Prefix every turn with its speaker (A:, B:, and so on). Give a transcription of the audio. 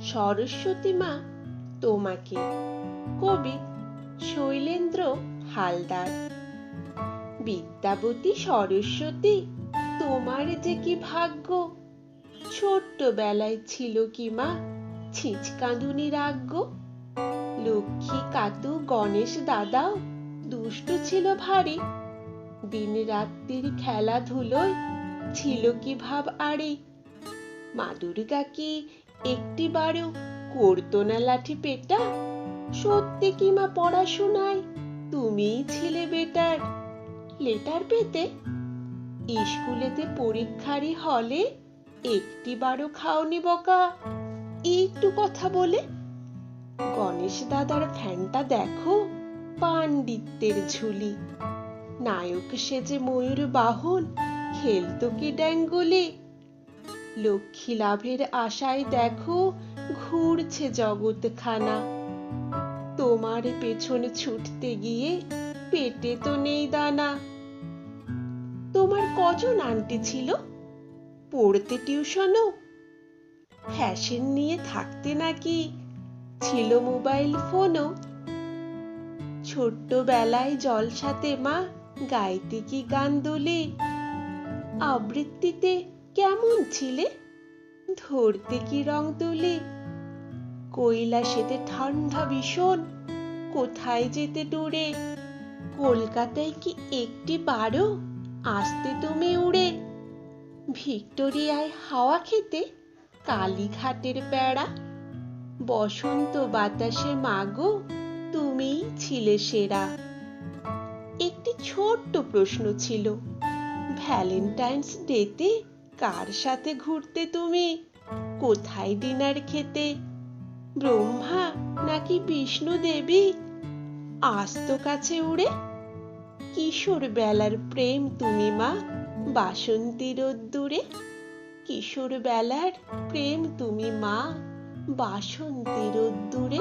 A: সরস্বতী মা তোমাকে। কবি শৈলেন্দ্র হালদার। বিদ্যাবতী সরস্বতী, তোমার যে কি ভাগ্য! ছোট্টবেলায় ছিল কি মা ছিঁচকাঁদুনির আজ্ঞ। লক্ষ্মী কাতু গণেশ দাদাও দুষ্টু ছিল ভারী। দিন রাত্রির খেলাধুলোয় ছিল কি ভাব আড়ে। মা দুর্গা কি একটিবারও করতো না লাঠি পেটা? সত্যি কি মা পড়াশোনায় তুমিই ছিলে বেটার? লেটার পেতে স্কুলেতে পরীক্ষারই হলে একটিবারও খাওনি বকা? একটু কথা বলে গণেশ দাদার ফ্যানটা দেখো, পাণ্ডিত্যের ঝুলি। নায়ক সেজে ময়ূর বাহন খেলতো কি ড্যাঙ্গুলি। লক্ষ্মী লাভের আশায় দেখো ঘুরছে জগৎখানা। তোমার পেছনে ছুটতে গিয়ে পেটে তো নেই দানা। তোমার কজন আন্টি ছিল? পড়তে টিউশনও? ফ্যাশন নিয়ে থাকতে নাকি ছিল মোবাইল ফোনও? ছোট্টবেলায় জলসাতে মা গাইতে কি গান দোলে? আবৃত্তিতে কেমন ছিলে? ধরতে কি রং তুলে? কৈলাসেতে ঠান্ডা ভীষণ, কোথায় যেতে টুরে? কলকাতায় কি একটিবারও আসতে তুমি উড়ে? ভিক্টোরিয়ায় হাওয়া খেতে কালীঘাটের প্যাড়া। বসন্ত বাতাসে মাগো তুমিই ছিলে সেরা। একটি ছোট্ট প্রশ্ন ছিল, ভ্যালেন্টাইন্স ডেতে কার সাথে ঘুরতে তুমি? কোথায় ডিনার খেতে? ব্রহ্মা নাকি বিষ্ণু দেবী আসতো কাছে উড়ে? কিশোর বেলার প্রেম তুমি মা বাসন্তী রোদ্দুরে। কিশোর বেলার প্রেম তুমি মা বাসন্তী রোদ্দুরে।